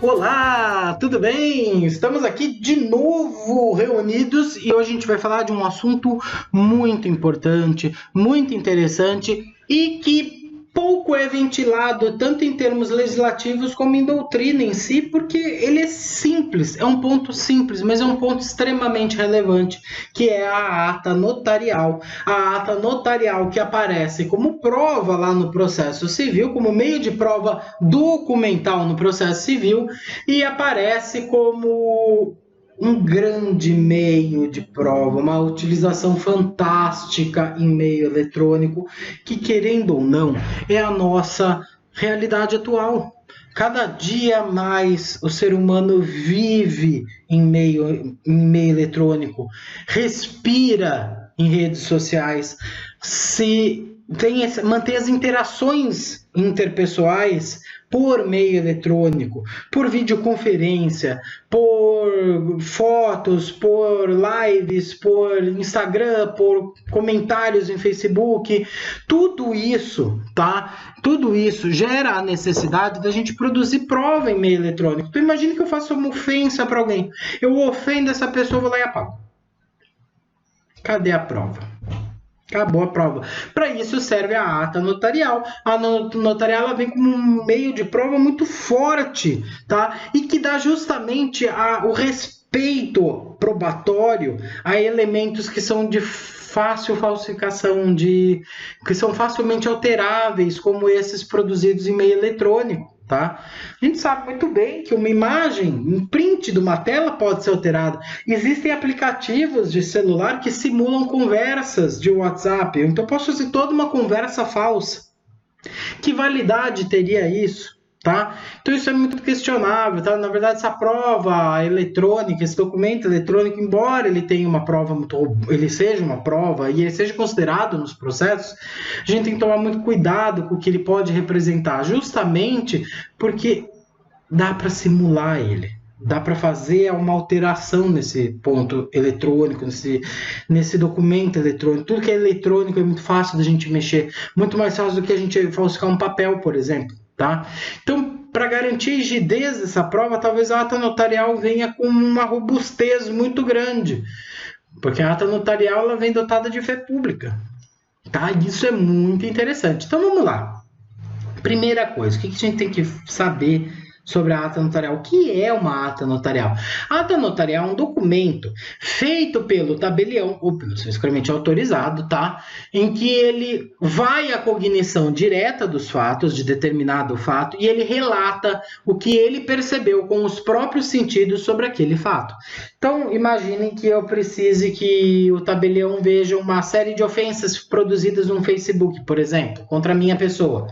Olá, tudo bem? Estamos aqui de novo reunidos e hoje a gente vai falar de um assunto muito importante, muito interessante e que pouco é ventilado tanto em termos legislativos como em doutrina em si, porque ele é simples, é um ponto simples, mas é um ponto extremamente relevante, que é a ata notarial. A ata notarial que aparece como prova lá no processo civil, como meio de prova documental no processo civil, e aparece como um grande meio de prova, uma utilização fantástica em meio eletrônico, que, querendo ou não, é a nossa realidade atual. Cada dia mais o ser humano vive em meio eletrônico, respira em redes sociais, mantém as interações interpessoais por meio eletrônico, por videoconferência, por fotos, por lives, por Instagram, por comentários em Facebook, tudo isso, tá? Tudo isso gera a necessidade da gente produzir prova em meio eletrônico. Então imagine que eu faço uma ofensa para alguém, eu ofendo essa pessoa, vou lá e apago. Cadê a prova? Acabou a prova. Para isso serve a ata notarial. A ata notarial ela vem como um meio de prova muito forte, tá? E que dá justamente o respeito probatório a elementos que são de fácil falsificação, que são facilmente alteráveis, como esses produzidos em meio eletrônico. Tá? A gente sabe muito bem que uma imagem, um print de uma tela pode ser alterado. Existem aplicativos de celular que simulam conversas de WhatsApp. Então eu posso fazer toda uma conversa falsa. Que validade teria isso? Tá? Então isso é muito questionável, tá? Na verdade, essa prova eletrônica, esse documento eletrônico, embora ele tenha uma prova ele seja uma prova e ele seja considerado nos processos, a gente tem que tomar muito cuidado com o que ele pode representar, justamente porque dá para simular ele. Dá para fazer uma alteração nesse ponto eletrônico, nesse documento eletrônico. Tudo que é eletrônico é muito fácil da gente mexer, muito mais fácil do que a gente falsificar um papel, por exemplo. Tá? Então, para garantir a rigidez dessa prova, talvez a ata notarial venha com uma robustez muito grande, porque a ata notarial ela vem dotada de fé pública. Tá? Isso é muito interessante. Então, vamos lá. Primeira coisa, o que a gente tem que saber sobre a ata notarial? O que é uma ata notarial? A ata notarial é um documento feito pelo tabelião, ou pelo seu escrevente autorizado, tá? Em que ele vai à cognição direta dos fatos, de determinado fato, e ele relata o que ele percebeu com os próprios sentidos sobre aquele fato. Então, imaginem que eu precise que o tabelião veja uma série de ofensas produzidas no Facebook, por exemplo, contra a minha pessoa.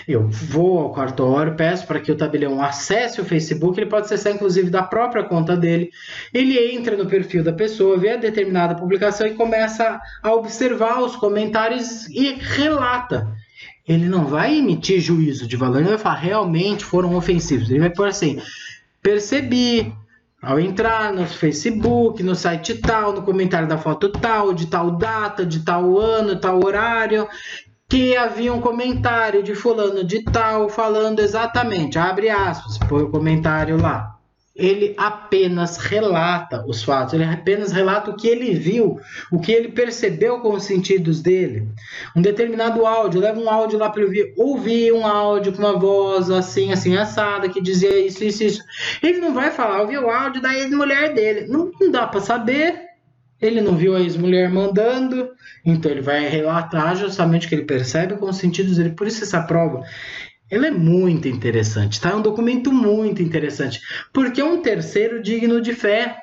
Eu vou ao cartório, peço para que o tabelião acesse o Facebook, ele pode acessar inclusive da própria conta dele, ele entra no perfil da pessoa, vê a determinada publicação e começa a observar os comentários e relata. Ele não vai emitir juízo de valor, ele vai falar, realmente foram ofensivos. Ele vai pôr assim, percebi, ao entrar no Facebook, no site tal, no comentário da foto tal, de tal data, de tal ano, tal horário, que havia um comentário de fulano de tal falando exatamente, abre aspas, põe o comentário lá. Ele apenas relata os fatos, ele apenas relata o que ele viu, o que ele percebeu com os sentidos dele. Um determinado áudio, leva um áudio lá para ele ouvir um áudio com uma voz assim, assim, assada, que dizia isso, isso, isso. Ele não vai falar, ouvi o áudio da ex-mulher dele. Não dá para saber. Ele não viu a ex-mulher mandando, então ele vai relatar justamente o que ele percebe com os sentidos dele. Por isso essa prova, ela é muito interessante, tá? É um documento muito interessante, porque é um terceiro digno de fé,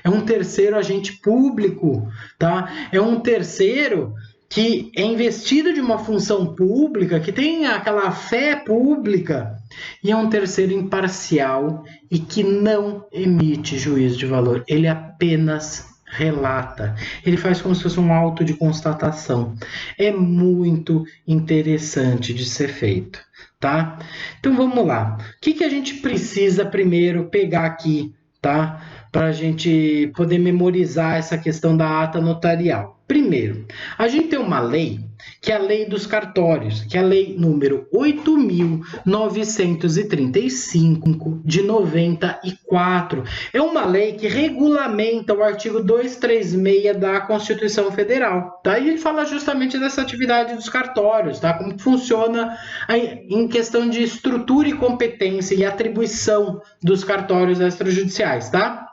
é um terceiro agente público, tá? É um terceiro que é investido de uma função pública, que tem aquela fé pública, e é um terceiro imparcial e que não emite juízo de valor, ele apenas relata, ele faz como se fosse um auto de constatação. É muito interessante de ser feito, tá? Então vamos lá. O que a gente precisa primeiro pegar aqui, tá? Para a gente poder memorizar essa questão da ata notarial. Primeiro, a gente tem uma lei que é a Lei dos Cartórios, que é a Lei número 8.935 de 94. É uma lei que regulamenta o artigo 236 da Constituição Federal, tá? E ele fala justamente dessa atividade dos cartórios, tá? Como funciona em questão de estrutura e competência e atribuição dos cartórios extrajudiciais, tá?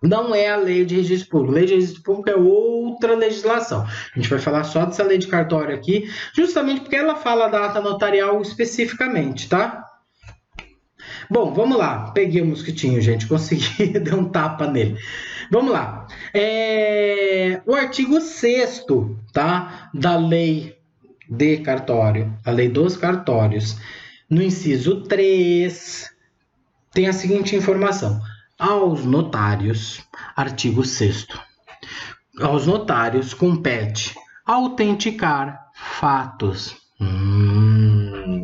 Não é a lei de registro público. Lei de registro público é outra legislação. A gente vai falar só dessa lei de cartório aqui, justamente porque ela fala da ata notarial especificamente, tá? Bom, vamos lá. Peguei o mosquitinho, gente. Consegui dar um tapa nele. Vamos lá. O artigo 6º, tá? Da lei de cartório, a lei dos cartórios, no inciso 3, tem a seguinte informação. Aos notários, artigo 6º, aos notários compete autenticar fatos.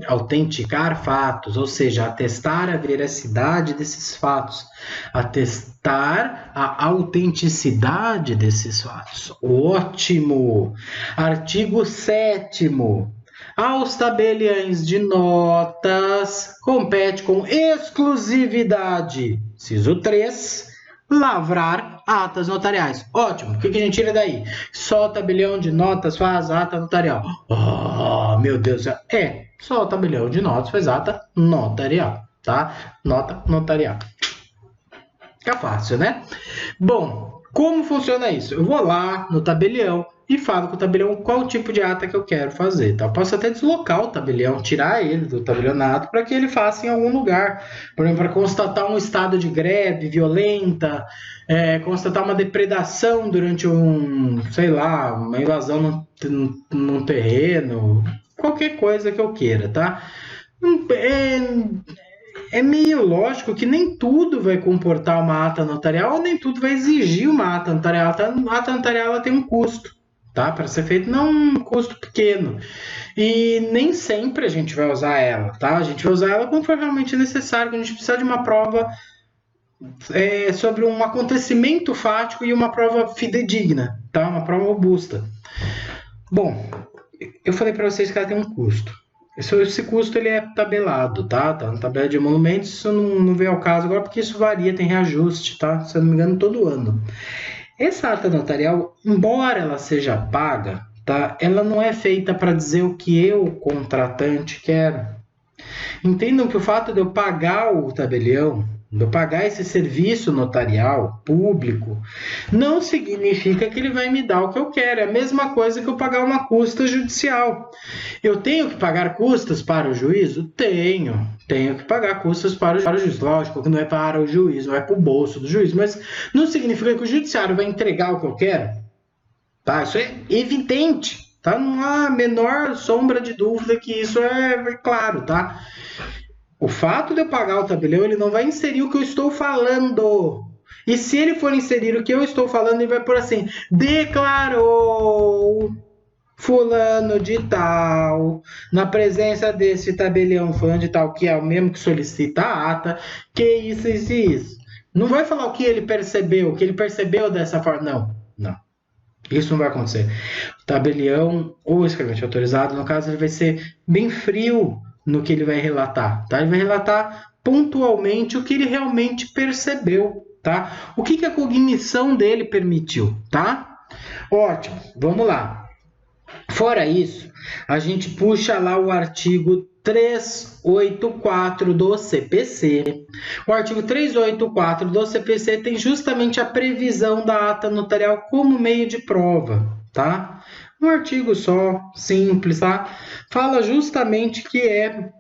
Autenticar fatos, ou seja, atestar a veracidade desses fatos, atestar a autenticidade desses fatos. Ótimo! Artigo 7º. Aos tabeliães de notas, compete com exclusividade, inciso 3, lavrar atas notariais. Ótimo, o que a gente tira daí? Só o tabelião de notas faz ata notarial. Oh, meu Deus do céu. Só o tabelião de notas faz ata notarial, tá? Nota notarial. Fica fácil, né? Bom, como funciona isso? Eu vou lá no tabelião e falo com o tabelião qual tipo de ata que eu quero fazer. Tá? Eu posso até deslocar o tabelião, tirar ele do tabelionato para que ele faça em algum lugar. Por exemplo, para constatar um estado de greve violenta, constatar uma depredação durante uma invasão num terreno, qualquer coisa que eu queira, tá? É meio lógico que nem tudo vai comportar uma ata notarial, ou nem tudo vai exigir uma ata notarial. A ata notarial ela tem um custo, tá? Para ser feito, não um custo pequeno. E nem sempre a gente vai usar ela, tá? A gente vai usar ela quando for realmente necessário, quando a gente precisar de uma prova sobre um acontecimento fático e uma prova fidedigna, tá? Uma prova robusta. Bom, eu falei para vocês que ela tem um custo. Esse custo ele é tabelado, tá? Tá na tabela de emolumentos, isso não vem ao caso agora, porque isso varia, tem reajuste, tá? Se eu não me engano, todo ano. Essa ata notarial, embora ela seja paga, tá? Ela não é feita para dizer o que eu, contratante, quero. Entendam que o fato de eu pagar o tabelião, de eu pagar esse serviço notarial público, não significa que ele vai me dar o que eu quero. É a mesma coisa que eu pagar uma custa judicial. Eu tenho que pagar custas para o juízo? Tenho que pagar custas para o juiz. Lógico que não é para o juiz, não é para o bolso do juiz, mas não significa que o judiciário vai entregar o que eu quero. Tá? Isso é evidente. Tá? Não há a menor sombra de dúvida que isso é claro, tá? O fato de eu pagar o tabelião, ele não vai inserir o que eu estou falando. E se ele for inserir o que eu estou falando, ele vai pôr assim: declarou fulano de tal, na presença desse tabelião fulano de tal, que é o mesmo que solicita a ata, que isso. Não vai falar o que ele percebeu dessa forma. Não. Isso não vai acontecer. O tabelião ou escrevente autorizado, no caso, ele vai ser bem frio no que ele vai relatar, tá? Ele vai relatar pontualmente o que ele realmente percebeu, tá? O que a cognição dele permitiu, tá? Ótimo, vamos lá. Fora isso, a gente puxa lá o artigo 384 do CPC. O artigo 384 do CPC tem justamente a previsão da ata notarial como meio de prova, tá? Um artigo só, simples, tá? Fala justamente que é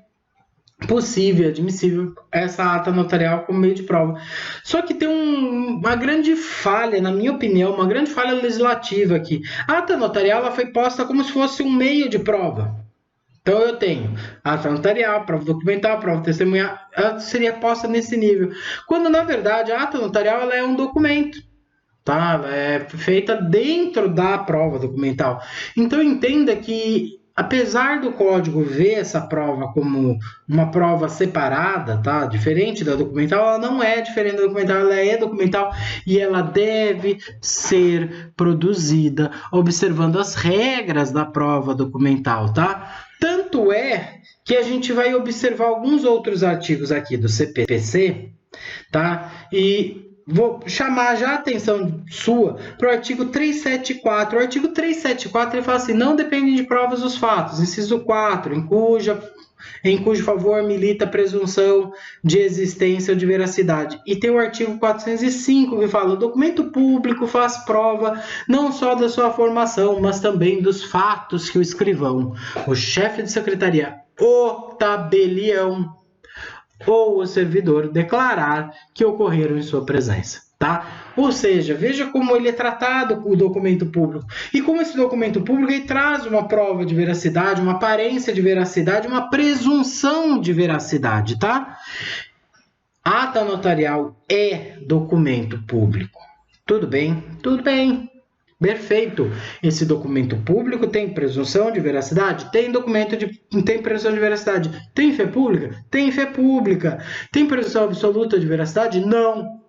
possível, admissível, essa ata notarial como meio de prova. Só que tem uma grande falha, na minha opinião, uma grande falha legislativa aqui. A ata notarial ela foi posta como se fosse um meio de prova. Então eu tenho ata notarial, prova documental, prova testemunhal, ela seria posta nesse nível. Quando, na verdade, a ata notarial ela é um documento. Tá? Ela é feita dentro da prova documental. Então entenda que apesar do código ver essa prova como uma prova separada, tá? Diferente da documental, ela não é diferente da documental, ela é documental e ela deve ser produzida observando as regras da prova documental, tá? Tanto é que a gente vai observar alguns outros artigos aqui do CPC, tá? E vou chamar já a atenção sua para o artigo 374. O artigo 374 ele fala assim: não dependem de provas os fatos. Inciso 4, em cujo favor milita a presunção de existência ou de veracidade. E tem o artigo 405 que fala: o documento público faz prova não só da sua formação, mas também dos fatos que o escrivão, o chefe de secretaria, o tabelião ou o servidor declarar que ocorreram em sua presença, tá? Ou seja, veja como ele é tratado o documento público e como esse documento público ele traz uma prova de veracidade, uma aparência de veracidade, uma presunção de veracidade, tá? Ata notarial é documento público. Tudo bem? Tudo bem. Perfeito. Esse documento público tem presunção de veracidade? Tem presunção de veracidade. Tem fé pública? Tem fé pública. Tem presunção absoluta de veracidade? Não.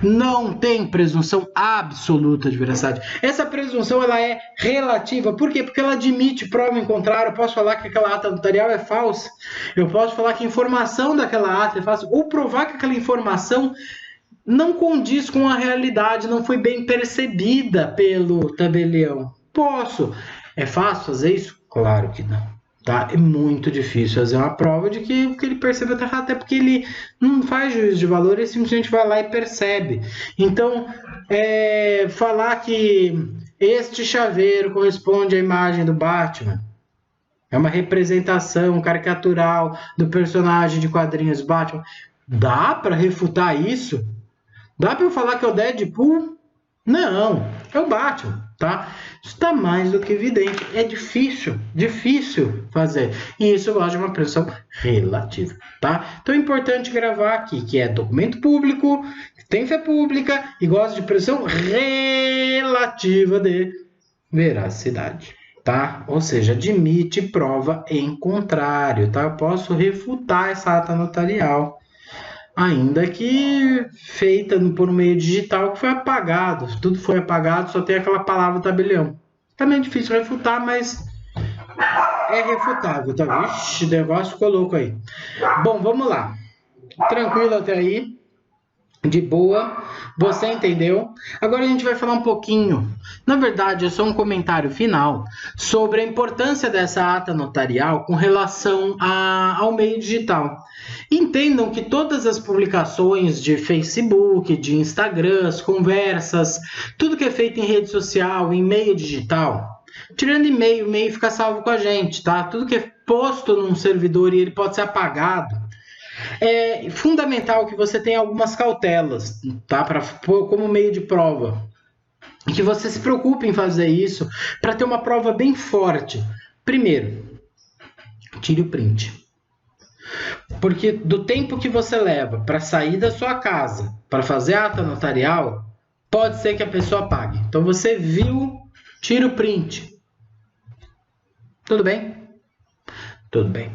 Não tem presunção absoluta de veracidade. Essa presunção ela é relativa. Por quê? Porque ela admite prova em contrário. Eu posso falar que aquela ata notarial é falsa. Eu posso falar que a informação daquela ata é falsa. Ou provar que aquela informação não condiz com a realidade, não foi bem percebida pelo tabelião. Posso. É fácil fazer isso? Claro que não. Tá? É muito difícil fazer uma prova de que o que ele percebeu está errado, até porque ele não faz juízo de valor, ele simplesmente vai lá e percebe. Então, falar que este chaveiro corresponde à imagem do Batman, é uma representação caricatural do personagem de quadrinhos Batman, dá para refutar isso? Dá para eu falar que é o Deadpool? Não, é o Batman, tá? Isso está mais do que evidente. É difícil fazer. E isso gosta de uma presunção relativa, tá? Então é importante gravar aqui que é documento público, tem fé pública e gosta de presunção relativa de veracidade, tá? Ou seja, admite prova em contrário, tá? Eu posso refutar essa ata notarial, ainda que feita por meio digital, que foi apagado. Tudo foi apagado, só tem aquela palavra tabelião. Também é difícil refutar, mas é refutável, tá? Ixi, o negócio ficou louco aí. Bom, vamos lá. Tranquilo até aí. De boa. Você entendeu? Agora a gente vai falar um pouquinho. Na verdade, é só um comentário final sobre a importância dessa ata notarial com relação ao meio digital. Entendam que todas as publicações de Facebook, de Instagram, as conversas, tudo que é feito em rede social, em meio digital, tirando e-mail, o e-mail fica salvo com a gente, tá? Tudo que é posto num servidor e ele pode ser apagado, é fundamental que você tenha algumas cautelas, tá? Como meio de prova. E que você se preocupe em fazer isso para ter uma prova bem forte. Primeiro, tire o print. Porque do tempo que você leva para sair da sua casa, para fazer a ata notarial, pode ser que a pessoa apague. Então você viu, tira o print. Tudo bem? Tudo bem.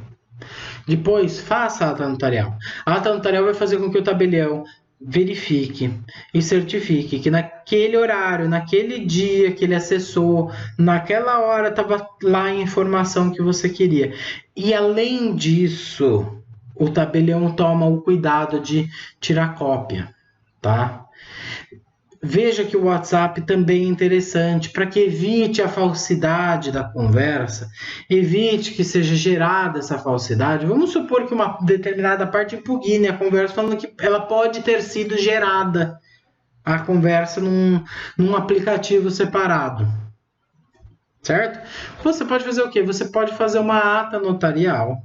Depois, faça a ata notarial. A ata notarial vai fazer com que o tabelião verifique e certifique que naquele horário, naquele dia que ele acessou, naquela hora estava lá a informação que você queria. E além disso, o tabelião toma o cuidado de tirar cópia, tá? Veja que o WhatsApp também é interessante para que evite a falsidade da conversa, evite que seja gerada essa falsidade. Vamos supor que uma determinada parte impugne a conversa falando que ela pode ter sido gerada, a conversa num aplicativo separado, certo? Você pode fazer o quê? Você pode fazer uma ata notarial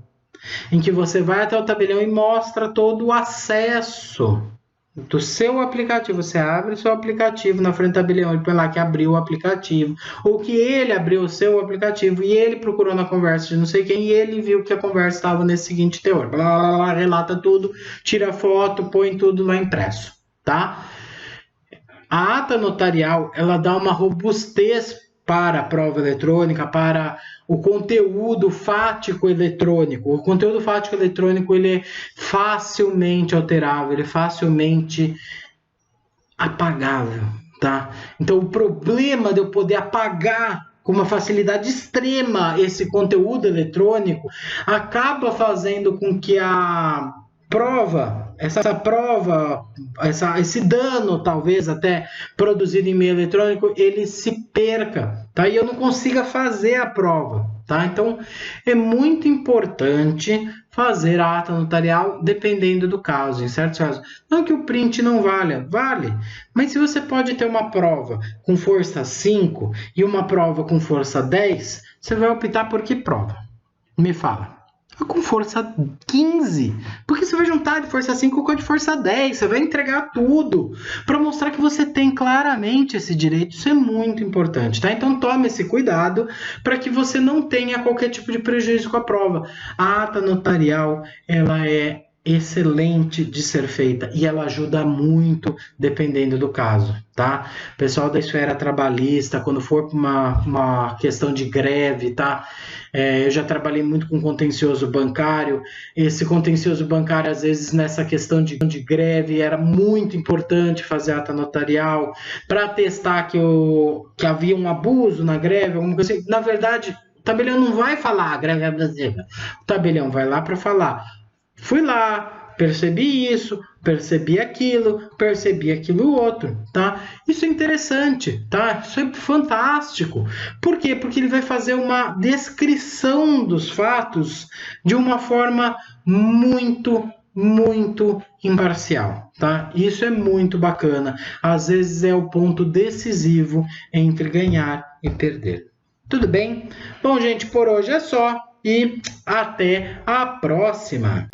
em que você vai até o tabelião e mostra todo o acesso do seu aplicativo. Você abre o seu aplicativo na frente do tabelião, ele põe lá que abriu o aplicativo, ou que ele abriu o seu aplicativo e ele procurou na conversa de não sei quem e ele viu que a conversa estava nesse seguinte teor, blá, blá, blá, relata tudo, tira foto, põe tudo lá impresso, tá? A ata notarial, ela dá uma robustez para a prova eletrônica, para o conteúdo fático eletrônico. O conteúdo fático eletrônico ele é facilmente alterável, ele é facilmente apagável, tá? Então o problema de eu poder apagar com uma facilidade extrema esse conteúdo eletrônico acaba fazendo com que a prova, esse dano talvez até produzido em meio eletrônico, ele se perca, tá? E eu não consiga fazer a prova, tá? Então é muito importante fazer a ata notarial dependendo do caso, em certos casos. Não que o print não valha, vale, mas se você pode ter uma prova com força 5 e uma prova com força 10, você vai optar por que prova? Me fala. Com força 15, porque você vai juntar de força 5 com a de força 10, você vai entregar tudo para mostrar que você tem claramente esse direito. Isso é muito importante, tá? Então tome esse cuidado para que você não tenha qualquer tipo de prejuízo com a prova. A ata notarial, ela é excelente de ser feita e ela ajuda muito dependendo do caso, tá? Pessoal da esfera trabalhista, quando for para uma questão de greve, tá? Eu já trabalhei muito com contencioso bancário. Esse contencioso bancário, às vezes, nessa questão de greve, era muito importante fazer ata notarial para atestar que havia um abuso na greve, alguma coisa assim. Na verdade, o tabelião não vai falar a greve é abusiva. O tabelião vai lá para falar: fui lá, percebi isso, percebi aquilo outro, tá? Isso é interessante, tá? Isso é fantástico. Por quê? Porque ele vai fazer uma descrição dos fatos de uma forma muito imparcial, tá? Isso é muito bacana. Às vezes é o ponto decisivo entre ganhar e perder. Tudo bem? Bom, gente, por hoje é só e até a próxima.